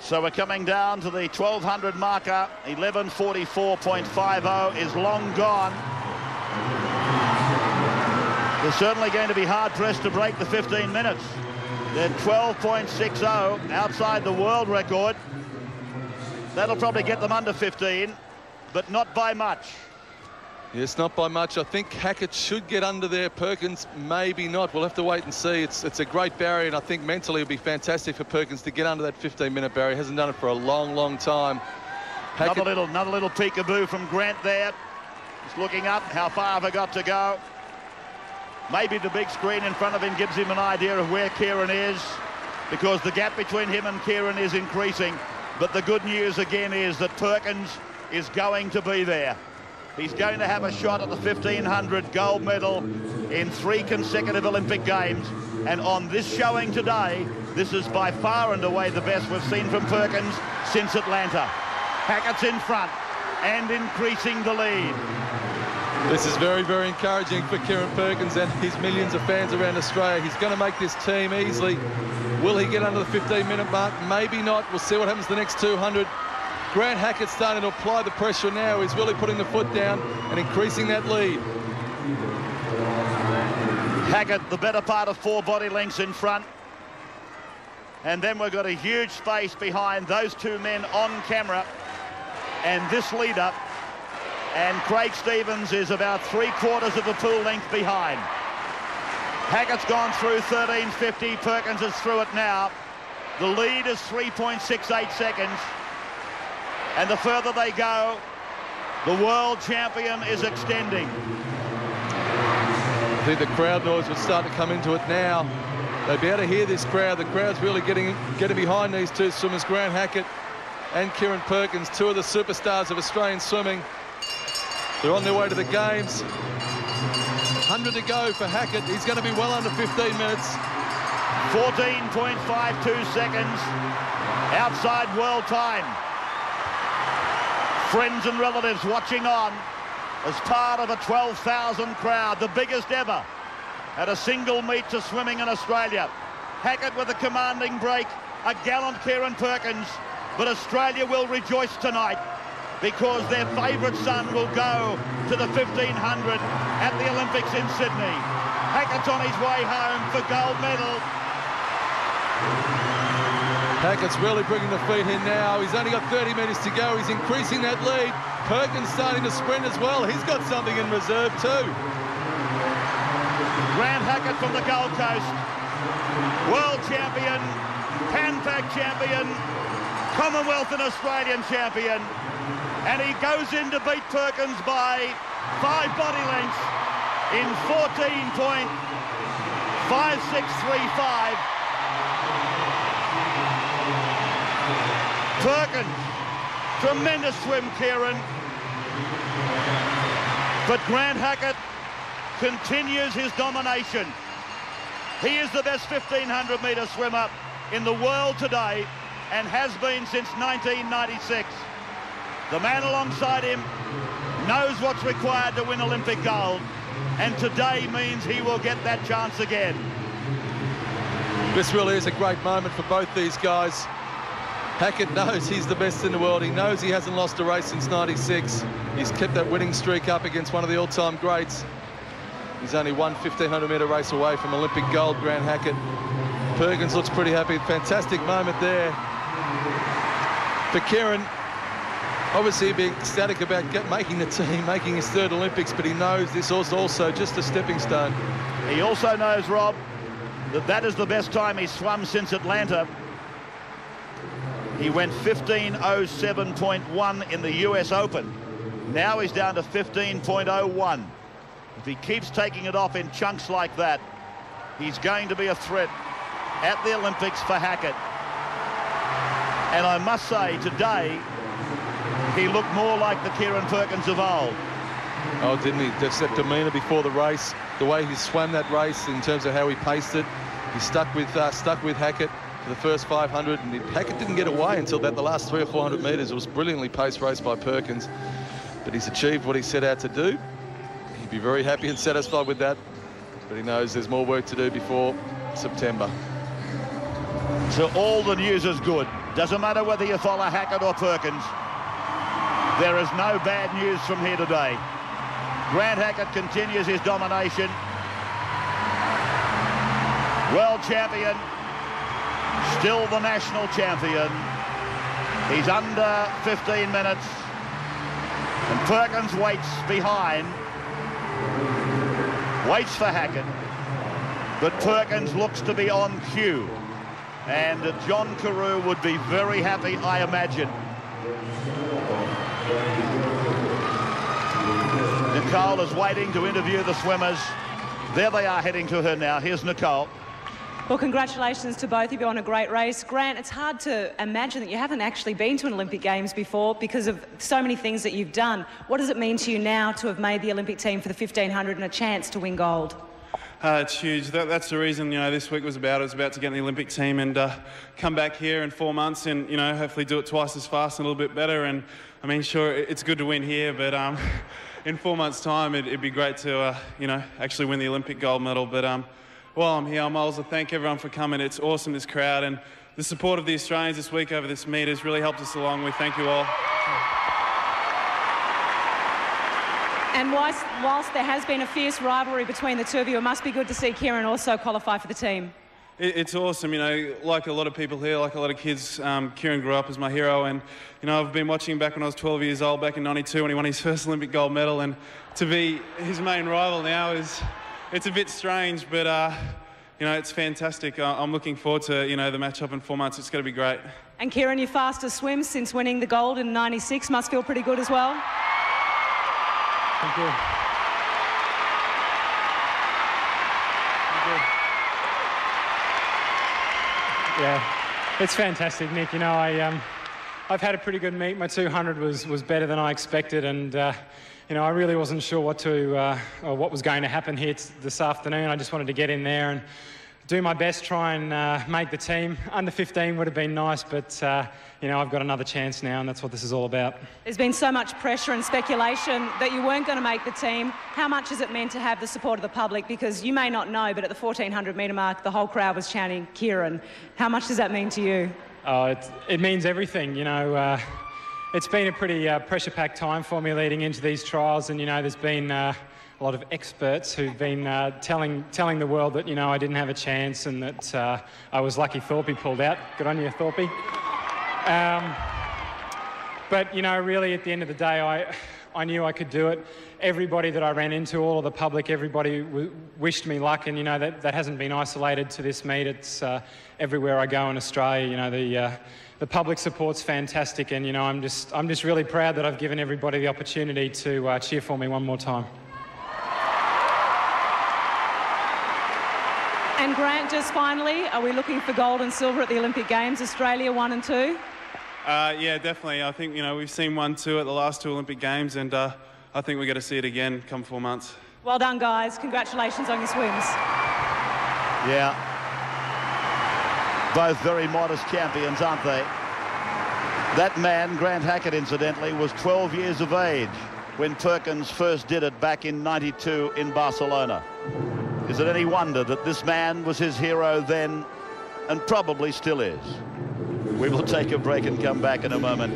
So we're coming down to the 1200 marker. 11:44.50 is long gone. They're certainly going to be hard-pressed to break the 15 minutes. They're 12.60 outside the world record. That'll probably get them under 15, but not by much. Yes, not by much. I think Hackett should get under there. Perkins, maybe not. We'll have to wait and see. It's a great barrier, and I think mentally it'll be fantastic for Perkins to get under that 15-minute barrier. He hasn't done it for a long, long time. Hackett... Another little peekaboo from Grant there. He's looking up. How far have I got to go? Maybe the big screen in front of him gives him an idea of where Kieren is, because the gap between him and Kieren is increasing. But the good news again is that Perkins is going to be there. He's going to have a shot at the 1500 gold medal in 3 consecutive Olympic Games. And on this showing today, this is by far and away the best we've seen from Perkins since Atlanta. Hackett's in front and increasing the lead. This is very, very encouraging for Kieren Perkins and his millions of fans around Australia. He's going to make this team easily. Will he get under the 15-minute mark? Maybe not. We'll see what happens the next 200. Grant Hackett starting to apply the pressure now. He's really putting the foot down and increasing that lead. Hackett, the better part of 4 body lengths in front. And then we've got a huge space behind those 2 men on camera and this leader. And Craig Stevens is about 3/4 of the pool length behind. Hackett's gone through 13:50. Perkins is through it now. The lead is 3.68 seconds. And the further they go, the world champion is extending. I think the crowd noise will start to come into it now. They'll be able to hear this crowd. The crowd's really getting behind these 2 swimmers, Grant Hackett and Kieren Perkins, 2 of the superstars of Australian swimming. They're on their way to the Games. 100 to go for Hackett. He's going to be well under 15 minutes. 14.52 seconds outside world time. Friends and relatives watching on as part of a 12,000 crowd, the biggest ever at a single meet to swimming in Australia. Hackett with a commanding break, a gallant Kieren Perkins, but Australia will rejoice tonight because their favourite son will go to the 1500 at the Olympics in Sydney. Hackett's on his way home for gold medal. Hackett's really bringing the feet in now. He's only got 30 metres to go. He's increasing that lead. Perkins starting to sprint as well. He's got something in reserve too. Grant Hackett from the Gold Coast. World champion, Pan Pac champion, Commonwealth and Australian champion. And he goes in to beat Perkins by 5 body lengths in 14.5635. Perkins, tremendous swim, Kieren. But Grant Hackett continues his domination. He is the best 1500-metre swimmer in the world today and has been since 1996. The man alongside him knows what's required to win Olympic gold, and today means he will get that chance again. This really is a great moment for both these guys. Hackett knows he's the best in the world. He knows he hasn't lost a race since '96. He's kept that winning streak up against one of the all-time greats. He's only one 1500-metre race away from Olympic gold, Grant Hackett. Perkins looks pretty happy. Fantastic moment there for Kieren. Obviously, he'd be ecstatic about making the team, making his 3rd Olympics, but he knows this is also just a stepping stone. He also knows, Rob, that is the best time he's swum since Atlanta. He went 15:07.1 in the US Open. Now he's down to 15.01. If he keeps taking it off in chunks like that, he's going to be a threat at the Olympics for Hackett. And I must say, today, he looked more like the Kieren Perkins of old. Oh, didn't he? Just that demeanour before the race, the way he swam that race in terms of how he paced it. He stuck with Hackett for the first 500, and Hackett didn't get away until about the last 300 or 400 metres. It was brilliantly paced race by Perkins, but he's achieved what he set out to do. He'd be very happy and satisfied with that, but he knows there's more work to do before September. So all the news is good. Doesn't matter whether you follow Hackett or Perkins. There is no bad news from here today. Grant Hackett continues his domination. World champion, still the national champion. He's under 15 minutes. And Perkins waits behind. Waits for Hackett. But Perkins looks to be on cue. And John Carew would be very happy, I imagine. Nicole is waiting to interview the swimmers. There they are heading to her now. Here's Nicole. Well, congratulations to both of you on a great race. Grant, it's hard to imagine that you haven't actually been to an Olympic Games before because of so many things that you've done. What does it mean to you now to have made the Olympic team for the 1500 and a chance to win gold? It's huge. That's the reason, you know, this week was about. It was about to get in the Olympic team and come back here in 4 months and, you know, hopefully do it twice as fast and a little bit better. And, I mean, sure, it's good to win here, but in 4 months' time, it'd be great to, you know, actually win the Olympic gold medal. But while I'm here, I might as well thank everyone for coming. It's awesome, this crowd, and the support of the Australians this week over this meet has really helped us along. We thank you all. And whilst there has been a fierce rivalry between the two of you, it must be good to see Kieren also qualify for the team. It's awesome, you know, like a lot of people here, like a lot of kids, Kieren grew up as my hero, and, you know, I've been watching him back when I was 12 years old, back in '92 when he won his first Olympic gold medal, and to be his main rival now it's a bit strange, but, you know, it's fantastic. I'm looking forward to, you know, the match-up in 4 months. It's going to be great. And Kieren, your fastest swim since winning the gold in '96 must feel pretty good as well. Thank you. Yeah, it's fantastic, Nick. You know, I've had a pretty good meet. My 200 was better than I expected, and you know, I really wasn't sure what was going to happen here this afternoon. I just wanted to get in there and do my best, try and make the team. Under 15 would have been nice, but you know, I've got another chance now, and that's what this is all about. There's been so much pressure and speculation that you weren't going to make the team. How much has it meant to have the support of the public? Because you may not know, but at the 1400 metre mark, the whole crowd was chanting Kieren. How much does that mean to you? Oh, it means everything. You know, it's been a pretty pressure-packed time for me leading into these trials, and you know, there's been a lot of experts who've been telling the world that, you know, I didn't have a chance and that I was lucky Thorpe pulled out. Good on you, Thorpe. But, you know, really at the end of the day, I knew I could do it. Everybody that I ran into, all of the public, everybody wished me luck, and, you know, that hasn't been isolated to this meet. It's everywhere I go in Australia. You know, the public support's fantastic, and, you know, I'm just really proud that I've given everybody the opportunity to cheer for me one more time. And Grant, just finally, are we looking for gold and silver at the Olympic Games, Australia 1 and 2? Yeah, definitely. I think, you know, we've seen 1, 2 at the last 2 Olympic Games, and I think we're going to see it again come 4 months. Well done, guys. Congratulations on your swims. Yeah. Both very modest champions, aren't they? That man, Grant Hackett, incidentally, was 12 years of age when Perkins first did it back in '92 in Barcelona. Is it any wonder that this man was his hero then and probably still is? We will take a break and come back in a moment.